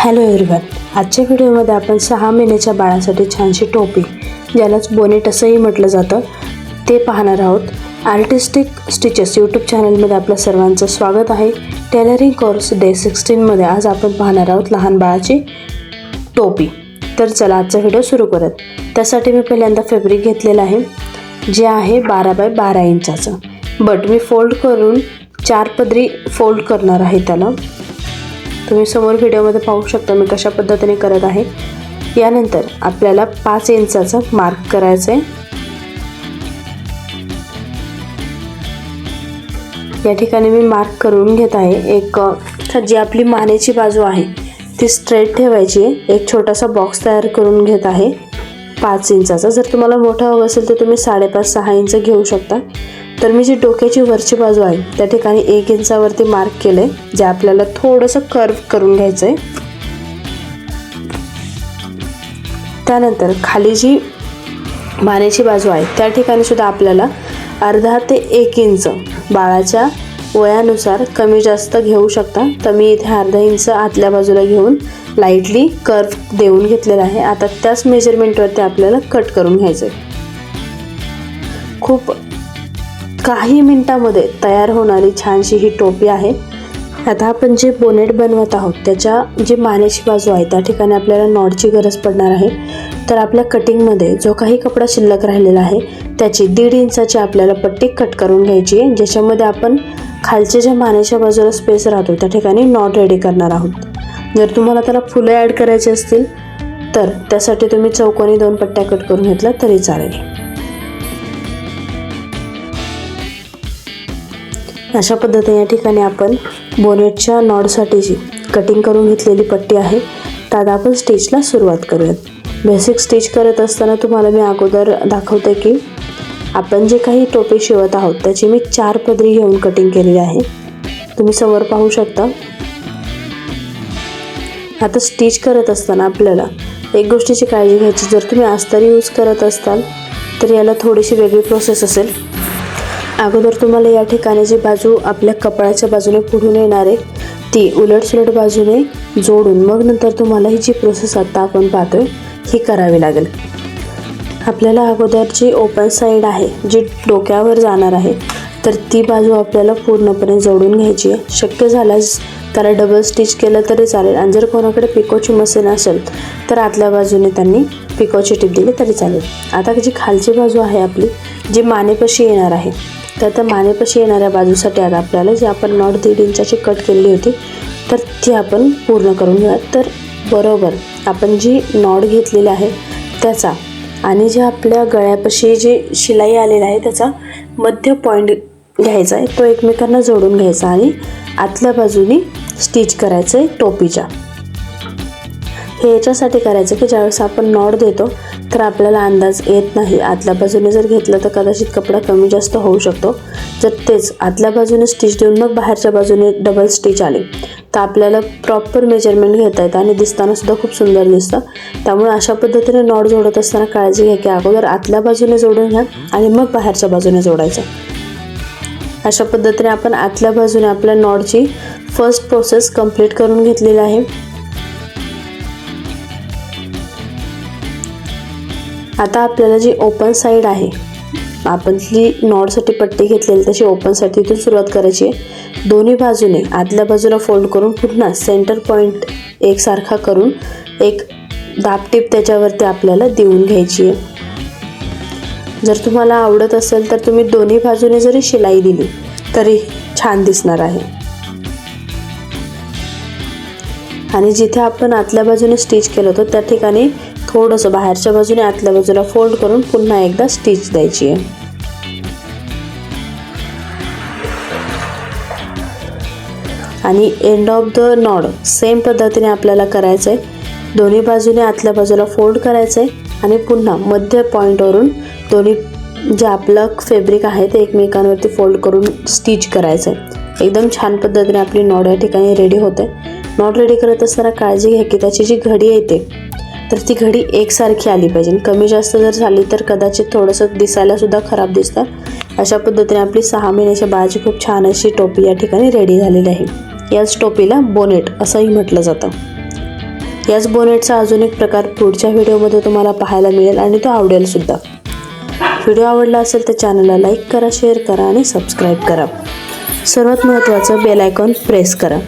Hello everyone, आजच्या व्हिडिओमध्ये आपण 6 महिन्याच्या बाळासाठी छानशी टोपी, ज्यालाच बोनेट असंही म्हटलं जातं, ते पाहणार आहोत. आर्टिस्टिक स्टिचेस यूट्यूब चॅनलमध्ये आपलं सर्वांचं स्वागत आहे. टेलरिंग कोर्स डे 16 मध्ये आज आपण पाहणार आहोत लहान बाळाची टोपी. तर चला आजचा व्हिडिओ सुरू करूयात. त्यासाठी मी पहिल्यांदा फॅब्रिक घेतलेलं आहे, जे आहे 12 बाय 12 इंचाचं. बट मी फोल्ड करून 4 पदरी फोल्ड करणार आहे त्याला. तुम्ही समोर व्हिडिओमध्ये पाहू शकता मी कशा पद्धतीने करत आहे. यानंतर आपल्याला 5 इंचाचा मार्क करायचा आहे. या ठिकाणी मी मार्क करून घेत आहे. जी आपली मानेची बाजू आहे ती स्ट्रेट ठेवायची आहे. एक छोटासा बॉक्स तयार करून घेत आहे 5 इंचाचा. जर तुम्हाला मोठा हवा असेल तर तुम्ही 5.5-6 इंच घेऊ शकता. तर मी जी डोक्याची वरची बाजू आहे त्या ठिकाणी 1 इंचावरती मार्क केलं आहे, जे आपल्याला थोडंसं कर्व करून घ्यायचं आहे. त्यानंतर खाली जी मानेची बाजू आहे त्या ठिकाणी सुद्धा आपल्याला अर्धा ते 1 इंच बाळाच्या वयानुसार कमी जास्त घेऊ शकता. तर मी इथे अर्धा इंच आतल्या बाजूला घेऊन लाईटली कर्व देऊन घेतलेला आहे. आता त्याच मेजरमेंटवरती आपल्याला कट करून घ्यायचं आहे. खूप काही मिनिटामध्ये तयार होणारी छानशी ही टोपी आहे. आता आपण जे बोनेट बनवत आहोत त्याच्या जी मानेची बाजू आहे त्या ठिकाणी आपल्याला नॉटची गरज पडणार आहे. तर आपल्या कटिंगमध्ये जो काही कपडा शिल्लक राहिलेला आहे त्याची 1.5 इंचाची आपल्याला पट्टी कट करून घ्यायची आहे, ज्याच्यामध्ये आपण खालच्या ज्या मानेच्या बाजूला स्पेस राहतो त्या ठिकाणी नॉट रेडी करणार आहोत. जर तुम्हाला त्याला फुलं ॲड करायची असतील तर त्यासाठी तुम्ही चौकोनी 2 पट्ट्या कट करून घेतल्या तरी चालेल. अशा पद्धतीने या ठिकाणी आपण बोनेटच्या नॉटसाठीची कटिंग करून घेतलेली पट्टी आहे. तर आता आपण स्टिचला सुरुवात करूयात. बेसिक स्टिच करत असताना तुम्हाला मी अगोदर दाखवते की आपण जे काही टोपी शिवत आहोत त्याची मी 4 पदरी घेऊन कटिंग केलेली आहे. तुम्ही समोर पाहू शकता. आता स्टिच करत असताना आपल्याला एक गोष्टीची काळजी घ्यायची. जर तुम्ही अस्तर यूज करत असाल तर याला थोडीशी वेगळी प्रोसेस असेल. अगोदर तुम्हाला या ठिकाणी जी बाजू आपल्या कपाळाच्या बाजूने पुढून येणार आहे ती उलटसुलट बाजूने जोडून मग नंतर तुम्हाला ही जी प्रोसेस आता आपण पाहतोय ही करावी लागेल. आपल्याला अगोदर जी ओपन साईड आहे जी डोक्यावर जाणार आहे तर ती बाजू आपल्याला पूर्णपणे जोडून घ्यायची आहे. शक्य झाल्यास त्याला डबल स्टिच केलं तरी चालेल. आणि जर कोणाकडे पिकोची मशीन असेल तर आतल्या बाजूने त्यांनी पिकोची टिप दिली तरी चालेल. आता जी खालची बाजू आहे आपली जी मानेपाशी येणार आहे तर त्या मानेपाशी येणाऱ्या बाजूसाठी आता आपल्याला जी आपण नॉट 1.5 इंचाची कट केली होती तर ती आपण पूर्ण करून घेऊया. तर बरोबर आपण जी नॉट घेतलेली आहे त्याचा आणि जे आपल्या गळ्यापाशी जी शिलाई आलेली आहे त्याचा मध्य पॉईंट घ्यायचा आहे, तो एकमेकांना जोडून घ्यायचा आणि आतल्या बाजूनी स्टिच करायचं आहे टोपीच्या. हे याच्यासाठी करायचं की ज्यावेळेस आपण नॉट देतो तर आपल्याला अंदाज येत नाही. आतल्या बाजूने जर घेतलं तर कदाचित कपडा कमी जास्त होऊ शकतो. जर तेच आतल्या बाजूने स्टिच देऊन मग बाहेरच्या बाजूने डबल स्टिच आली तर आपल्याला प्रॉपर मेजरमेंट घेता येतं आणि दिसताना सुद्धा खूप सुंदर दिसतं. त्यामुळे अशा पद्धतीने नॉट जोडत असताना काळजी घ्या की अगोदर आतल्या बाजूने जोडून घ्या आणि मग बाहेरच्या बाजूने जोडायचं. अशा पद्धतीने आपण आतल्या बाजूने आपल्या नॉटची फर्स्ट प्रोसेस कंप्लीट करून घेतलेली आहे. आता आपल्याला जी ओपन साईड आहे आपण जी नॉटसाठी पट्टी घेतलेली त्याची ओपन साईड तिथून सुरुवात करायची आहे. दोन्ही बाजूने आतल्या बाजूला फोल्ड करून पुन्हा सेंटर पॉईंट एकसारखा करून एक दाबटीप त्याच्यावरती आपल्याला देऊन घ्यायची आहे. जर तुम्हाला आवडत असेल तर तुम्ही दोन्ही बाजूने जरी शिलाई दिली तरी छान दिसणार आहे. आणि जिथे आपण आतल्या बाजूने स्टिच केलं होतं त्या ठिकाणी थोडंसं बाहेरच्या बाजूने आतल्या बाजूला फोल्ड करून पुन्हा एकदा स्टिच द्यायची आहे. आणि end of the not same पद्धतीने आपल्याला करायचं आहे. दोन्ही बाजूने आतल्या बाजूला फोल्ड करायचं आहे आणि पुन्हा मध्य पॉईंटवरून दोन्ही जे आपलं फॅब्रिक आहे ते एकमेकांवरती फोल्ड करून स्टिच करायचं आहे. एकदम छान पद्धतीने आपली नॉट या ठिकाणी रेडी होते. नॉट रेडी करत असताना काळजी घ्या की त्याची जी घडी येते तर ती घडी एकसारखी आली पाहिजे. कमी जास्त जर झाली तर कदाचित थोडंसं दिसायला सुद्धा खराब दिसतं. अशा पद्धतीने आपली 6 महिन्याच्या बाळाची खूप छान अशी टोपी या ठिकाणी रेडी झालेली आहे. याच टोपीला बोनेट असंही म्हटलं जातं. याच बोनेटचा अजून एक प्रकार पुढच्या व्हिडिओमध्ये तुम्हाला पाहायला मिळेल आणि तो आवडेल सुद्धा. व्हिडिओ आवडला असेल तर चॅनलला लाईक करा, शेअर करा आणि सबस्क्राईब करा. सर्वात महत्त्वाचं बेल आयकॉन प्रेस करा.